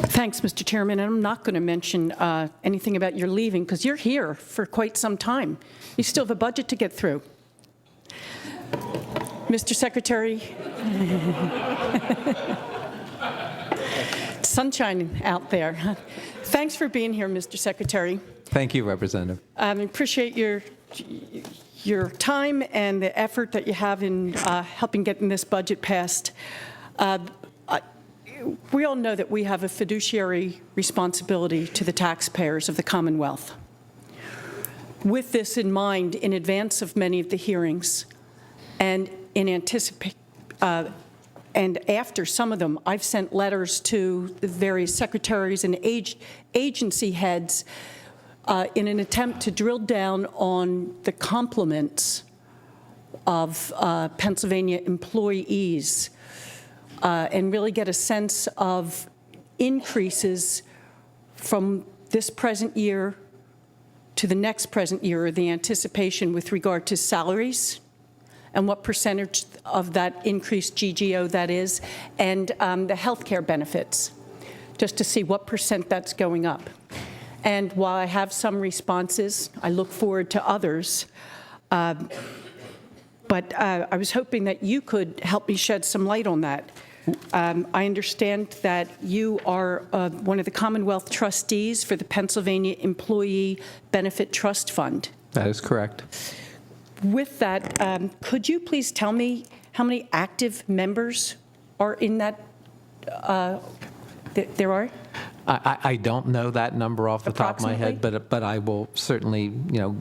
Thanks, Mr. Chairman. And I'm not going to mention anything about your leaving because you're here for quite some time. You still have a budget to get through. Mr. Secretary, sunshine out there. Thanks for being here, Mr. Secretary. Thank you, Representative. I appreciate your time and the effort that you have in helping getting this budget passed. We all know that we have a fiduciary responsibility to the taxpayers of the Commonwealth. With this in mind, in advance of many of the hearings, and and after some of them, I've sent letters to the various secretaries and agency heads in an attempt to drill down on the compliments of Pennsylvania employees and really get a sense of increases from this present year to the next present year, or the anticipation with regard to salaries, and what percentage of that increased GGO that is, and the health care benefits, just to see what % that's going up. And while I have some responses, I look forward to others. But I was hoping that you could help me shed some light on that. I understand that you are one of the Commonwealth trustees for the Pennsylvania Employee Benefit Trust Fund. That is correct. With that, could you please tell me how many active members are in that? There are? I don't know that number off the top of my head, but I will certainly,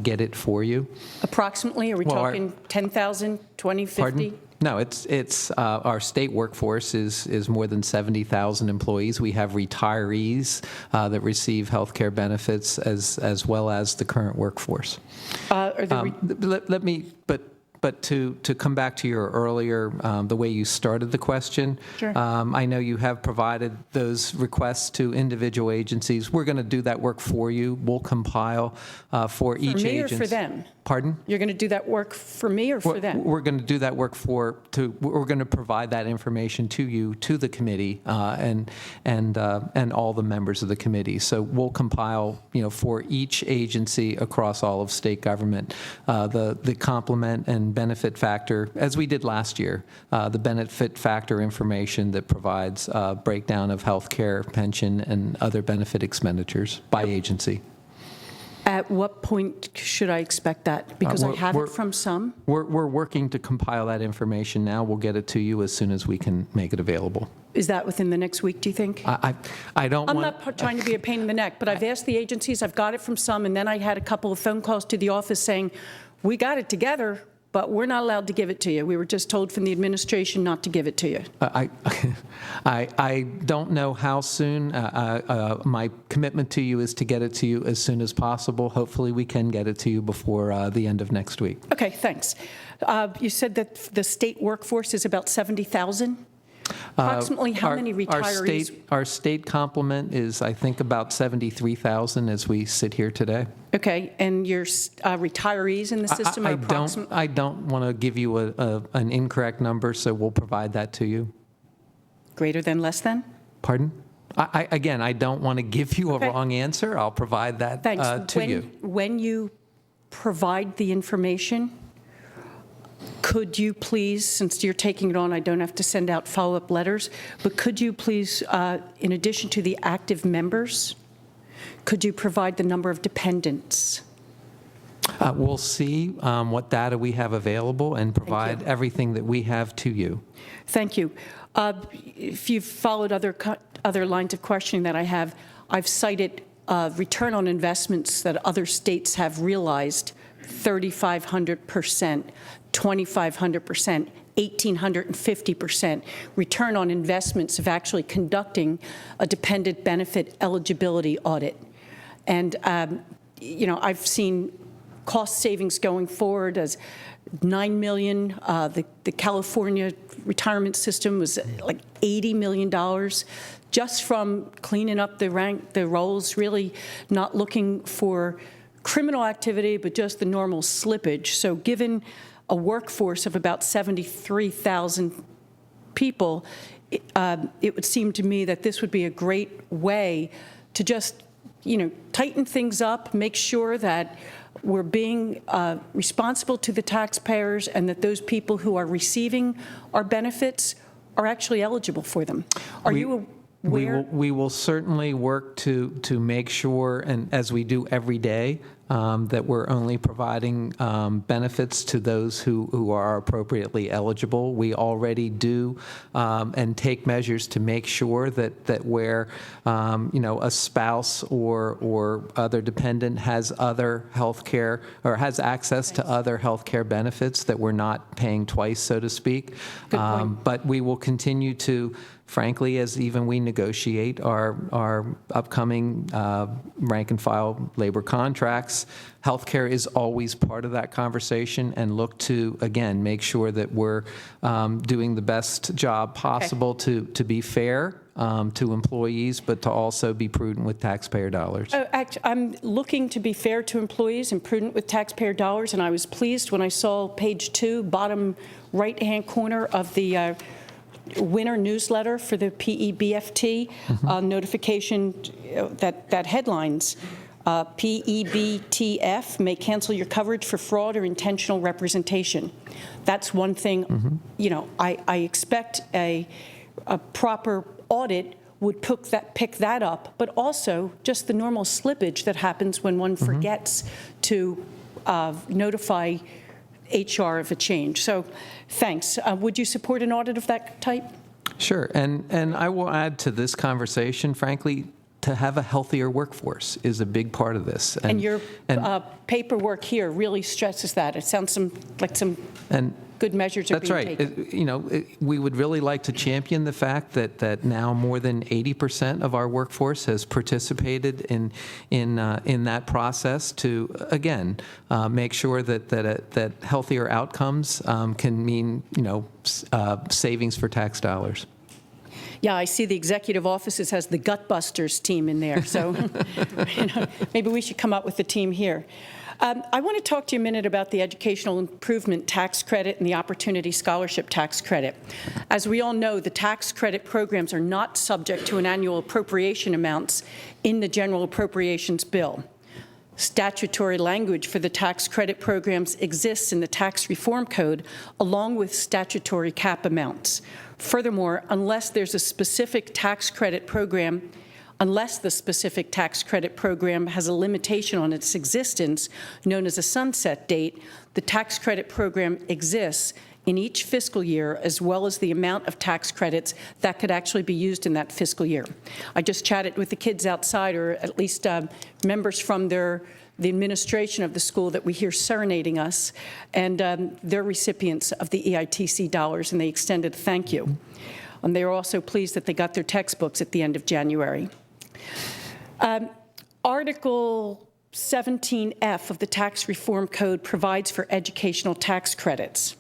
get it for you. Approximately? Are we talking 10,000, 20, 50? Pardon? No, it's our state workforce is more than 70,000 employees. We have retirees that receive health care benefits as well as the current workforce. But to come back to your earlier, the way you started the question, sure. I know you have provided those requests to individual agencies. We're going to do that work for you. We'll compile for each agency. For me or for them? Pardon? You're going to do that work for me or for them? We're going to do that work we're going to provide that information to you, to the committee, and all the members of the committee. So we'll compile, for each agency across all of state government, the complement and benefit factor, as we did last year, the benefit factor information that provides breakdown of health care, pension, and other benefit expenditures by agency. At what point should I expect that? Because I have it from some. We're working to compile that information now. We'll get it to you as soon as we can make it available. Is that within the next week, do you think? I don't I'm want... not trying to be a pain in the neck, but I've asked the agencies, I've got it from some, and then I had a couple of phone calls to the office saying, we got it together, but we're not allowed to give it to you. We were just told from the administration not to give it to you. I don't know how soon. My commitment to you is to get it to you as soon as possible. Hopefully we can get it to you before the end of next week. Okay, thanks. You said that the state workforce is about 70,000? Approximately how many retirees? Our state complement is, I think, about 73,000 as we sit here today. Okay, and your retirees in the system are approximately? I don't want to give you an incorrect number, so we'll provide that to you. Greater than, less than? Pardon? Again, I don't want to give you a wrong answer. I'll provide that to you. When you provide the information, could you please, since you're taking it on, I don't have to send out follow-up letters, but could you please, in addition to the active members, could you provide the number of dependents? We'll see what data we have available and provide everything that we have to you. Thank you. If you've followed other lines of questioning that I have, I've cited return on investments that other states have realized, 3,500%, 2,500%, 1,850% return on investments of actually conducting a dependent benefit eligibility audit. And, I've seen cost savings going forward as $9 million. The California retirement system was like $80 million just from cleaning up the rolls, really not looking for criminal activity, but just the normal slippage. So given a workforce of about 73,000 people, it would seem to me that this would be a great way to just, tighten things up, make sure that we're being responsible to the taxpayers and that those people who are receiving our benefits are actually eligible for them. Are you aware? We will certainly work to make sure, and as we do every day, that we're only providing benefits to those who are appropriately eligible. We already do and take measures to make sure that where a spouse or other dependent has other health care or has access to other health care benefits, that we're not paying twice, so to speak. Good point. But we will continue to, frankly, as even we negotiate our upcoming rank and file labor contracts, healthcare is always part of that conversation, and look to, again, make sure that we're doing the best job possible to be fair to employees, but to also be prudent with taxpayer dollars. I'm looking to be fair to employees and prudent with taxpayer dollars, and I was pleased when I saw page 2, bottom right-hand corner of the winter newsletter for the PEBFT notification that headlines, PEBTF may cancel your coverage for fraud or intentional representation. That's one thing, I expect a proper audit would pick that up, but also just the normal slippage that happens when one forgets to notify HR of a change. So thanks. Would you support an audit of that type? Sure. And I will add to this conversation, frankly, to have a healthier workforce is a big part of this. And your paperwork here really stresses that. It sounds like some good measures are being taken. That's right. We would really like to champion the fact that now more than 80% of our workforce has participated in that process to, again, make sure that healthier outcomes can mean, savings for tax dollars. Yeah, I see the executive offices has the Gutbusters team in there, so maybe we should come up with a team here. I want to talk to you a minute about the Educational Improvement Tax Credit and the Opportunity Scholarship Tax Credit. As we all know, the tax credit programs are not subject to an annual appropriation amounts in the General Appropriations Bill. Statutory language for the tax credit programs exists in the Tax Reform Code, along with statutory cap amounts. Furthermore, unless the specific tax credit program has a limitation on its existence, known as a sunset date, the tax credit program exists in each fiscal year, as well as the amount of tax credits that could actually be used in that fiscal year. I just chatted with the kids outside, or at least members from the administration of the school that we hear serenading us, and they're recipients of the EITC dollars, and they extended a thank you. And they were also pleased that they got their textbooks at the end of January. Article 17F of the Tax Reform Code provides for educational tax credits.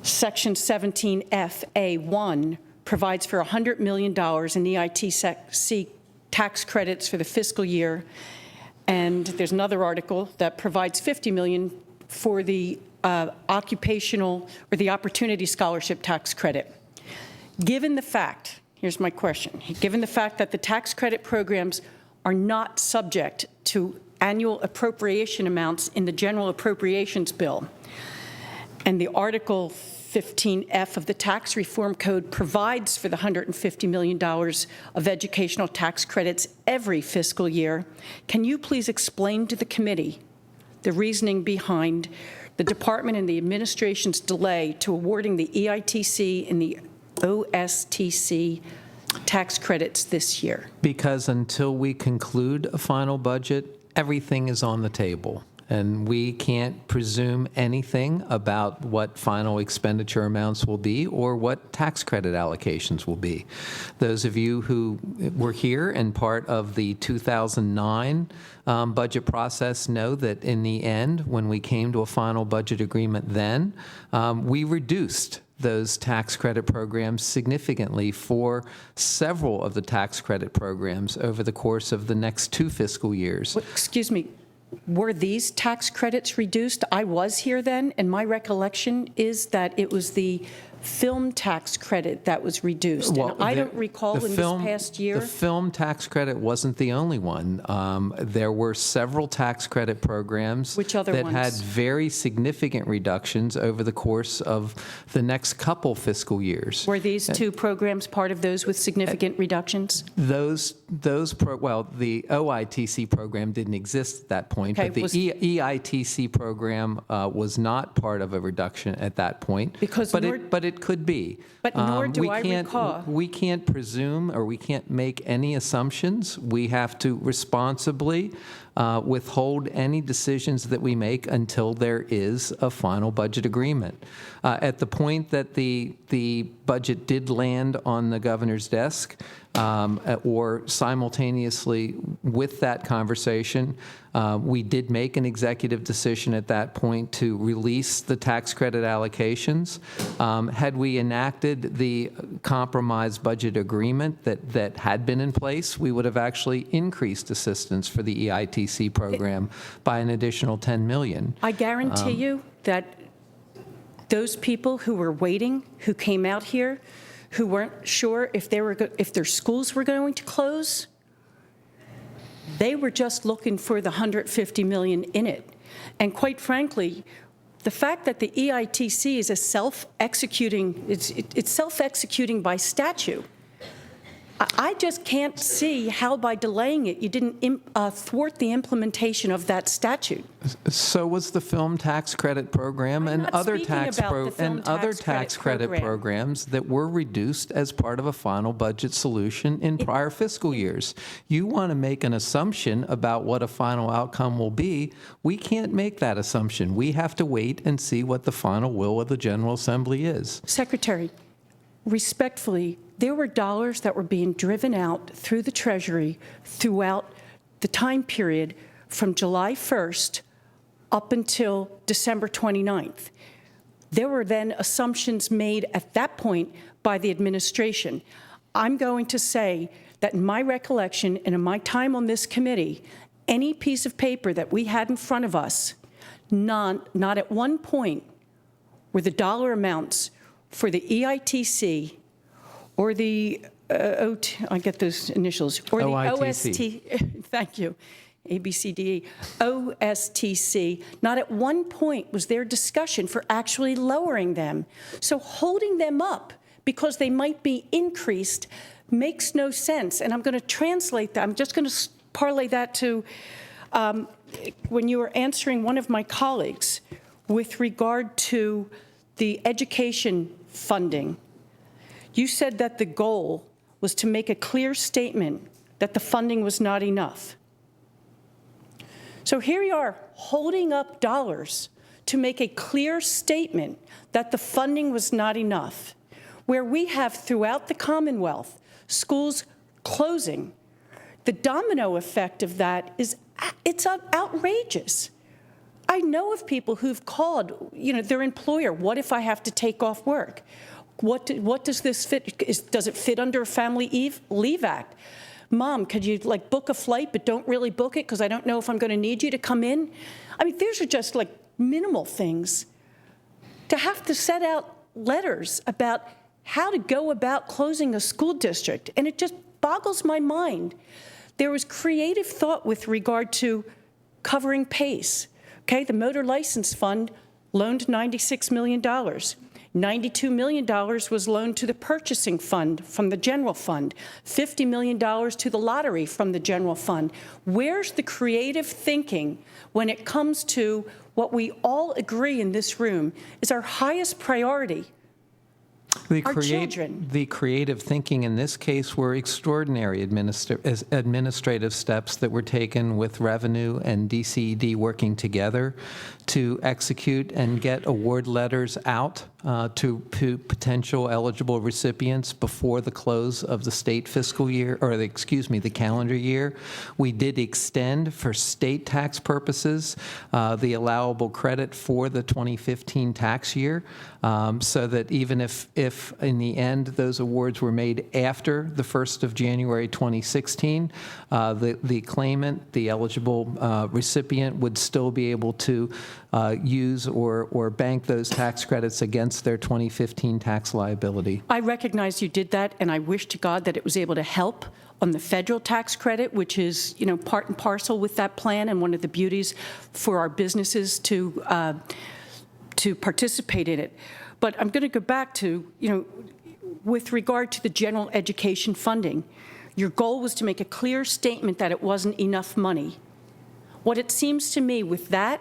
Section 17FA1 provides for $100 million in EITC tax credits for the fiscal year, and there's another article that provides $50 million for the occupational or the Opportunity Scholarship Tax Credit. Given the fact, here's my question, given the fact that the tax credit programs are not subject to annual appropriation amounts in the General Appropriations Bill, and the Article 15F of the Tax Reform Code provides for the $150 million of educational tax credits every fiscal year, can you please explain to the committee the reasoning behind the Department and the administration's delay to awarding the EITC and the OSTC tax credits this year? Because until we conclude a final budget, everything is on the table. And we can't presume anything about what final expenditure amounts will be or what tax credit allocations will be. Those of you who were here and part of the 2009 budget process know that in the end, when we came to a final budget agreement then, we reduced those tax credit programs significantly for several of the tax credit programs over the course of the next 2 fiscal years. Excuse me. Were these tax credits reduced? I was here then, and my recollection is that it was the film tax credit that was reduced. And I don't recall in this past year. The film tax credit wasn't the only one. There were several tax credit programs Which other that ones? had very significant reductions over the course of the next couple fiscal years. Were these two programs part of those with significant reductions? Well, the OITC program didn't exist at that point, Okay, but the was- EITC program was not part of a reduction at that point. Because but nor- it could be. But nor do we I can't- recall. We can't presume or we can't make any assumptions. We have to responsibly withhold any decisions that we make until there is a final budget agreement. At the point that the budget did land on the governor's desk, or simultaneously with that conversation, we did make an executive decision at that point to release the tax credit allocations. Had we enacted the compromise budget agreement that had been in place, we would have actually increased assistance for the EITC program by an additional $10 million. I guarantee you that those people who were waiting, who came out here, who weren't sure if their schools were going to close, they were just looking for the $150 million in it. And quite frankly, the fact that the EITC is a it's self-executing by statute. I just can't see how by delaying it, you didn't thwart the implementation of that statute. So was the film tax credit program I'm and not other speaking tax about the film tax credit program. programs that were reduced as part of a final budget solution in prior fiscal years. You want to make an assumption about what a final outcome will be. We can't make that assumption. We have to wait and see what the final will of the General Assembly is. Secretary, respectfully, there were dollars that were being driven out through the Treasury throughout the time period from July 1st up until December 29th. There were then assumptions made at that point by the administration. I'm going to say that in my recollection and in my time on this committee, any piece of paper that we had in front of us, not at one point were the dollar amounts for the EITC or the, I get those initials, or the OITC. OST, thank you, ABCDE, OSTC, not at one point was there discussion for actually lowering them. So holding them up because they might be increased makes no sense. And I'm going to translate that. I'm just going to parlay that to when you were answering one of my colleagues with regard to the education funding. You said that the goal was to make a clear statement that the funding was not enough. So here you are holding up dollars to make a clear statement that the funding was not enough, where we have throughout the Commonwealth schools closing. The domino effect of that is it's outrageous. I know of people who've called, their employer, what if I have to take off work? What does this fit? Does it fit under a Family Leave Act? Mom, could you book a flight but don't really book it because I don't know if I'm going to need you to come in? I mean, these are just minimal things. To have to set out letters about how to go about closing a school district, and it just boggles my mind. There was creative thought with regard to covering PACE. Okay, the Motor License Fund loaned $96 million. $92 million was loaned to the purchasing fund from the general fund, $50 million to the lottery from the general fund. Where's the creative thinking when it comes to what we all agree in this room is our highest priority? Our children. The creative thinking in this case were extraordinary administrative steps that were taken with Revenue and DCED working together to execute and get award letters out to potential eligible recipients before the close of the state fiscal year, or the calendar year. We did extend for state tax purposes the allowable credit for the 2015 tax year, so that even if if in the end those awards were made after the 1st of January 2016, the claimant, the eligible recipient, would still be able to use or bank those tax credits against their 2015 tax liability. I recognize you did that, and I wish to God that it was able to help on the federal tax credit, which is, part and parcel with that plan, and one of the beauties for our businesses to participate in it. But I'm going to go back to, with regard to the general education funding, your goal was to make a clear statement that it wasn't enough money. What it seems to me with that,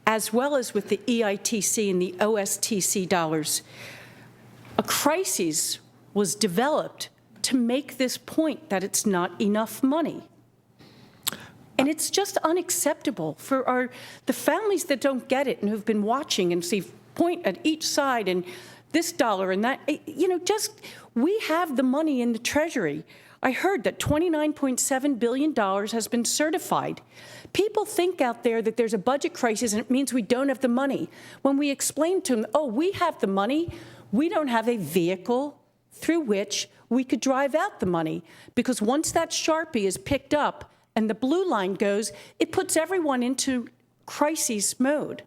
as well as with the EITC and the OSTC dollars, a crisis was developed to make this point that it's not enough money. And it's just unacceptable for the families that don't get it and who've been watching and see point at each side and this dollar and that, we have the money in the Treasury. I heard that $29.7 billion has been certified. People think out there that there's a budget crisis and it means we don't have the money. When we explain to them, oh, we have the money, we don't have a vehicle through which we could drive out the money, because once that Sharpie is picked up and the blue line goes, it puts everyone into crisis mode.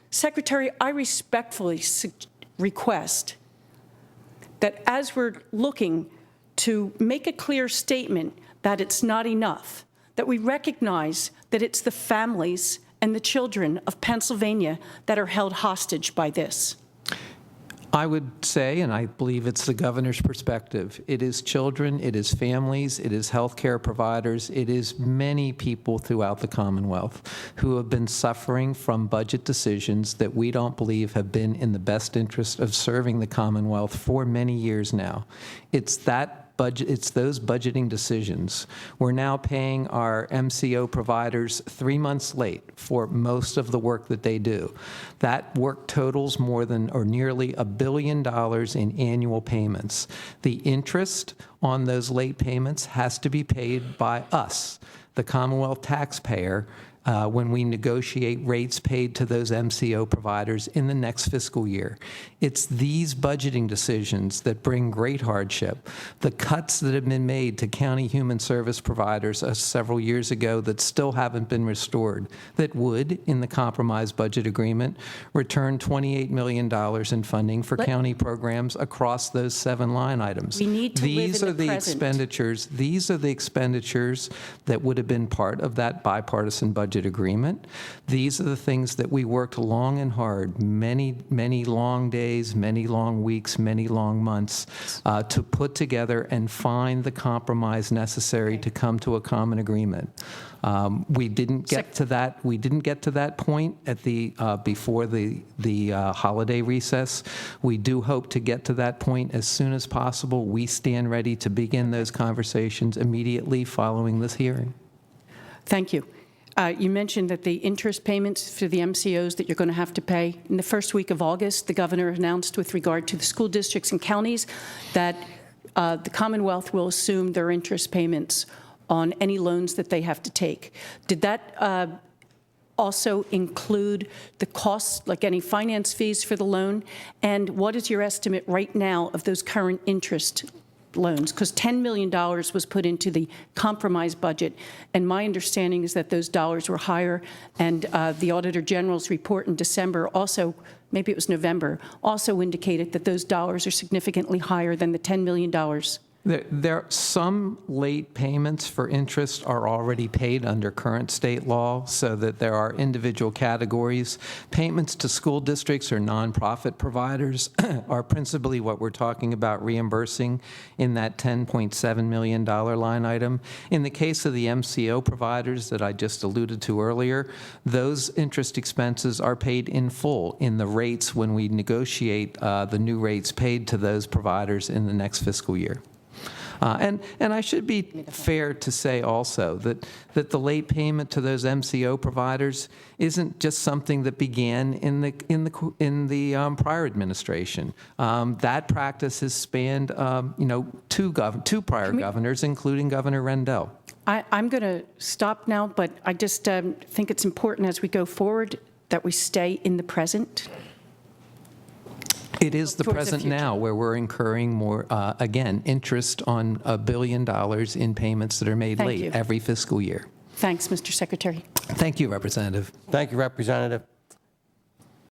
Secretary, I respectfully request that as we're looking to make a clear statement that it's not enough, that we recognize that it's the families and the children of Pennsylvania that are held hostage by this. I would say, and I believe it's the governor's perspective, it is children, it is families, it is healthcare providers, it is many people throughout the Commonwealth who have been suffering from budget decisions that we don't believe have been in the best interest of serving the Commonwealth for many years now. It's those budgeting decisions. We're now paying our MCO providers 3 months late for most of the work that they do. That work totals more than or nearly $1 billion in annual payments. The interest on those late payments has to be paid by us, the Commonwealth taxpayer, when we negotiate rates paid to those MCO providers in the next fiscal year. It's these budgeting decisions that bring great hardship. The cuts that have been made to county human service providers several years ago that still haven't been restored, that would, in the compromise budget agreement, return $28 million in funding for county programs across those 7 line items. We need to live in the present. These are the expenditures that would have been part of that bipartisan budget agreement. These are the things that we worked long and hard, many, many long days, many long weeks, many long months, to put together and find the compromise necessary to come to a common agreement. We didn't get to that. We didn't get to that point at the before the holiday recess. We do hope to get to that point as soon as possible. We stand ready to begin those conversations immediately following this hearing. Thank you. You mentioned that the interest payments for the MCOs that you're going to have to pay. In the first week of August, the governor announced with regard to the school districts and counties that the Commonwealth will assume their interest payments on any loans that they have to take. Did that also include the costs, like any finance fees for the loan? And what is your estimate right now of those current interest loans? Because $10 million was put into the compromise budget, and my understanding is that those dollars were higher, and the Auditor General's report in December also, maybe it was November, also indicated that those dollars are significantly higher than the $10 million. There some late payments for interest are already paid under current state law, so that there are individual categories. Payments to school districts or nonprofit providers are principally what we're talking about reimbursing in that $10.7 million line item. In the case of the MCO providers that I just alluded to earlier, those interest expenses are paid in full in the rates when we negotiate the new rates paid to those providers in the next fiscal year. And I should be fair to say also that the late payment to those MCO providers isn't just something that began in the prior administration. That practice has spanned two prior governors, including Governor Rendell. I'm going to stop now, but I just think it's important as we go forward that we stay in the present. It is the towards the present future. now, where we're incurring more, again, interest on $1 billion in payments that are made Thank late you. every fiscal year. Thanks, Mr. Secretary. Thank you, Representative. Thank you, Representative.